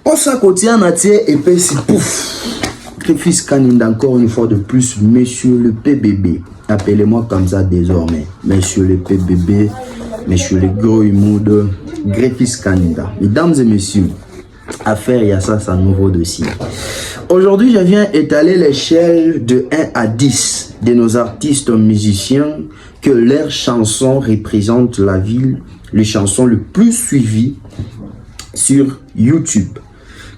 On s'accotille en atier et puis c'est pouf. Fils Kaninda, encore une fois de plus, monsieur le PBB. Appelez-moi comme ça désormais. Monsieur le PBB, monsieur le gros Imoud, Greffis Kaninda. Mesdames et messieurs, affaire, il y a ça, c'est un nouveau dossier. Aujourd'hui, je viens étaler l'échelle de 1 à 10 de nos artistes musiciens que leurs chansons représentent la ville, les chansons les plus suivies sur YouTube.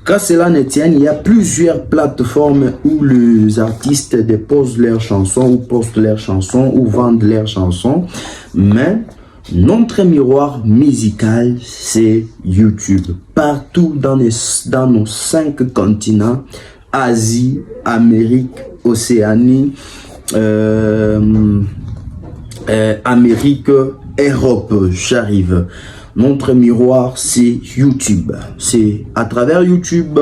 Quand cela ne tient, il y a plusieurs plateformes où les artistes déposent leurs chansons ou postent leurs chansons ou vendent leurs chansons. Mais notre miroir musical, c'est YouTube. Partout dans nos 5 continents, Asie, Amérique, Océanie, Amérique, Europe, j'arrive. Notre miroir, c'est YouTube. C'est à travers YouTube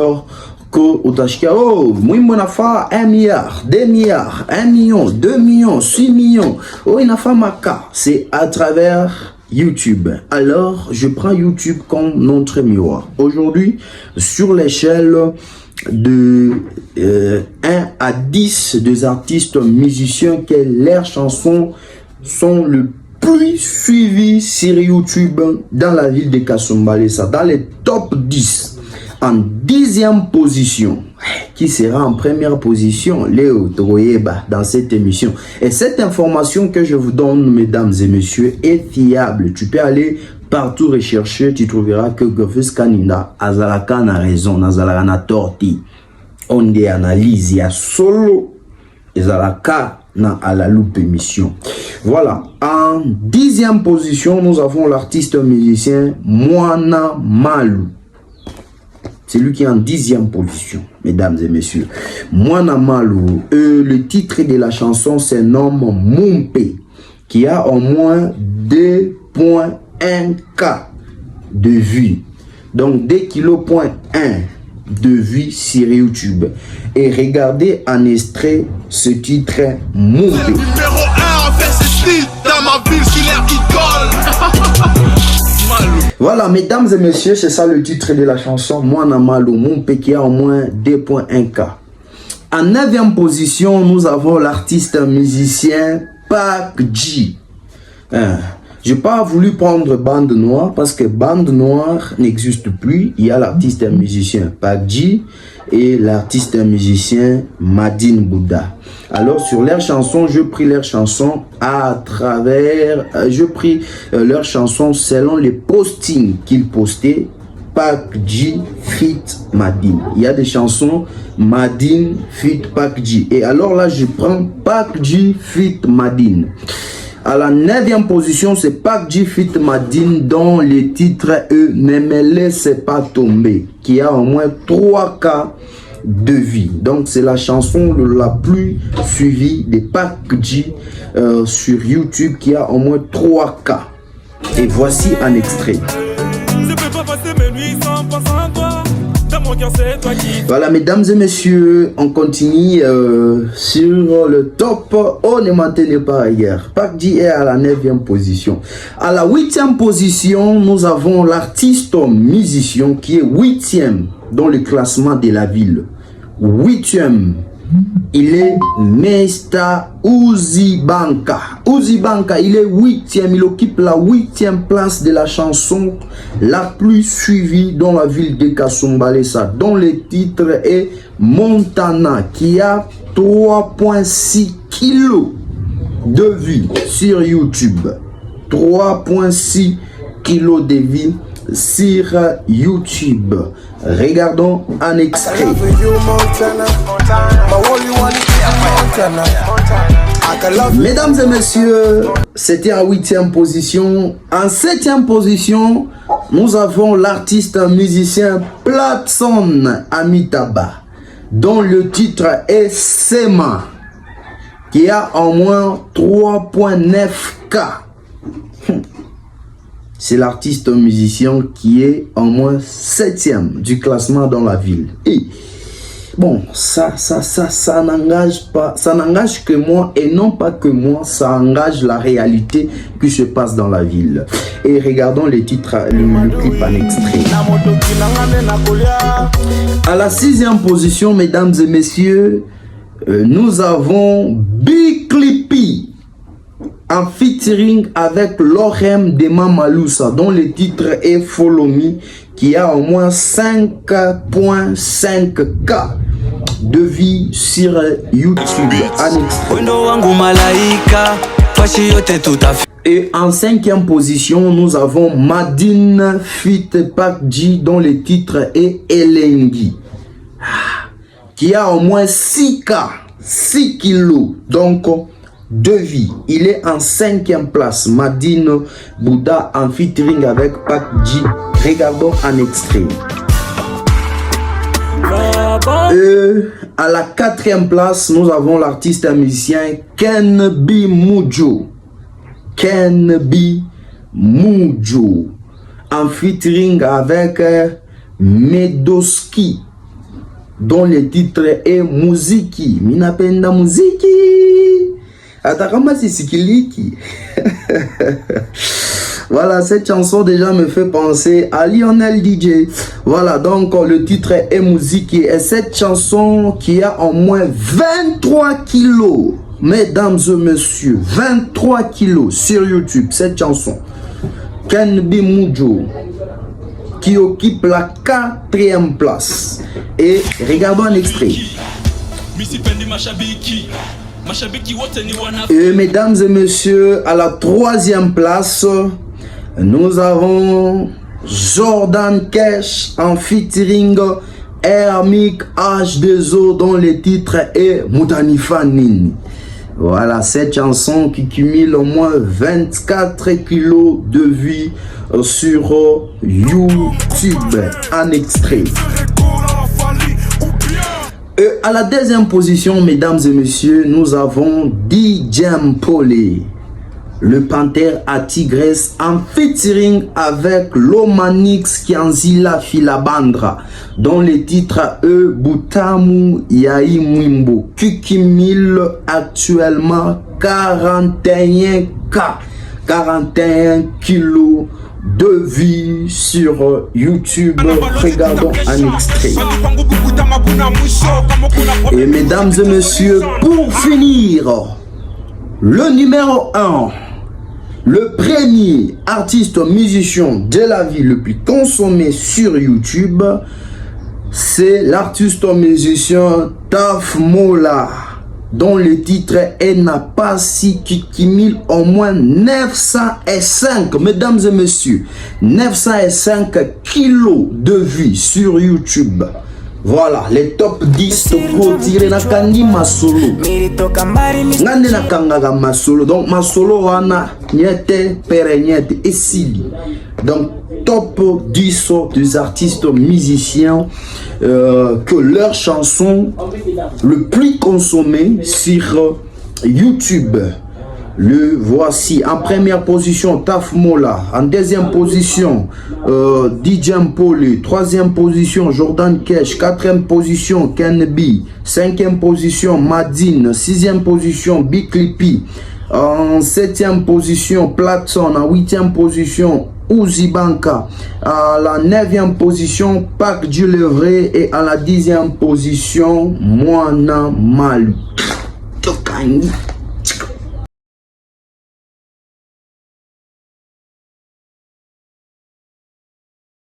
que Otashika, oh, moi, mon affaire, 1 milliard, 2 milliards, 1 million, 2 millions, 6 millions. Oh, il n'a pas ma carte. C'est à travers YouTube. Alors, je prends YouTube comme notre miroir. Aujourd'hui, sur l'échelle de 1 à 10 des artistes musiciens que leurs chansons sont le plus suivi sur YouTube dans la ville de Kasumbalesa, dans les top 10. En 10e position, qui sera en première position, Léo Troyeba, dans cette émission. Et cette information que je vous donne, mesdames et messieurs, est fiable. Tu peux aller partout rechercher, tu trouveras que Greffis Kaninda, Azalaka na raison, Azalaka na torti. On dit analyse, il y a solo, Azalaka na à la loupe émission. Voilà, en 10e position, nous avons l'artiste musicien Mwana Malou. C'est lui qui est en 10e position, mesdames et messieurs. Mwana Malou, le titre de la chanson se nomme Mumpe, qui a au moins 2.1K de vues. Donc 2,1 de vues sur YouTube. Et regardez en extrait ce titre Mumpe. Numéro 1 en fait c'est style dans ma ville, je suis l'air qui colle. Voilà, mesdames et messieurs, c'est ça le titre de la chanson Mwana Malou Mumpe qui a au moins 2.1K. En 9e position, nous avons l'artiste musicien Pak G. Je n'ai pas voulu prendre Bande Noire parce que Bande Noire n'existe plus. Il y a l'artiste musicien Pak G et l'artiste musicien Madine Bouddha. Alors sur leurs chansons, je pris leurs chansons à travers, je pris leurs chansons selon les postings qu'ils postaient. Pak G fit Madine. Il y a des chansons Madine fit Pak G. Et alors là, je prends Pak G fit Madine. À la 9e position, c'est Pak G fit Madine dont le titre Ne me laisse pas tomber, qui a au moins 3K de vie. Donc c'est la chanson la plus suivie de Pak G sur YouTube qui a au moins 3K. Et voici un extrait. Voilà, mesdames et messieurs, on continue sur le top. On ne maintenez pas ailleurs. Pak G est à la 9e position. À la 8e position, nous avons l'artiste musicien qui est 8e dans le classement de la ville. 8e. Il est Mr. Uzi Banka. Uzi Banka, il est 8e. Il occupe la 8e place de la chanson la plus suivie dans la ville de Kasumbalesa, dont le titre est Montana, qui a 3,6 kilos de vues sur YouTube. 3,6 kilos de vues sur YouTube. Regardons un extrait. Mesdames et messieurs, c'était en 8e position. En 7e position, nous avons l'artiste musicien Platson Amitaba, dont le titre est Sema, qui a au moins 3,9K. C'est l'artiste musicien qui est au moins 7e du classement dans la ville. Et Bon, ça n'engage pas, ça n'engage que moi et non pas que moi, ça engage la réalité qui se passe dans la ville. Et regardons les titres, le clip en extrait. À la 6e position, mesdames et messieurs, nous avons Big Clippy en featuring avec Lorem de Mamalousa, dont le titre est Follow Me, qui a au moins 5.5K de vues sur YouTube. Et en 5e position, nous avons Madine Fit Pak G, dont le titre est Elengi, qui a au moins 6K, 6 kilos, donc de vie. Il est en 5e place. Madine Bouddha en featuring avec Pak G. Regardons un extrait. À la 4e place, nous avons l'artiste et musicien Ken B Mujo. Ken B Mujo en featuring avec Medoski, dont le titre est Muziki. Minapenda Muziki. Atakama Sisikiliki. Voilà, cette chanson déjà me fait penser à Lionel DJ. Voilà, donc le titre est Muziki. Et cette chanson qui a au moins 23 kilos, mesdames et messieurs, 23 kilos sur YouTube, cette chanson. Ken B Mujo, qui occupe la 4e place. Et regardons un extrait. Et mesdames et messieurs, à la 3e place, nous avons Jordan Cash en featuring Hermik H2O, dont le titre est Mutanifanini. Voilà, cette chanson qui cumule au moins 24 kilos de vues sur YouTube. Un extrait. Et à la 2e position, mesdames et messieurs, nous avons DJ Mpole, le panthère à tigresse, en featuring avec Lomanix Kianzila Filabandra, dont le titre est Butamu Yai Mwimbo, qui cumule actuellement 41K, 41 kilos de vues sur YouTube. Regardons un extrait. Et mesdames et messieurs, pour finir, le numéro 1, le premier artiste musicien de la vie le plus consommé sur YouTube, c'est l'artiste musicien Taf Mola, dont le titre est Napasi, qui cumule au moins 905, mesdames et messieurs, 905 kilos de vues sur YouTube. Voilà, les top 10 pour tirer na kandi masolo. Ngande na kangaga masolo. Donc masolo wana nyete perenyete esili. Donc top 10 des artistes musiciens que leurs chansons le plus consommées sur YouTube. Le voici en première position Taf Mola, en 2e position DJ Mpole, 3e position Jordan Cash, 4e position Ken B, 5e position Madine, 6e position Big Clippy, en 7e position Platson, en 8e position Uzi Banka, à la 9e position Pak du Levray et à la 10e position Moana Malu.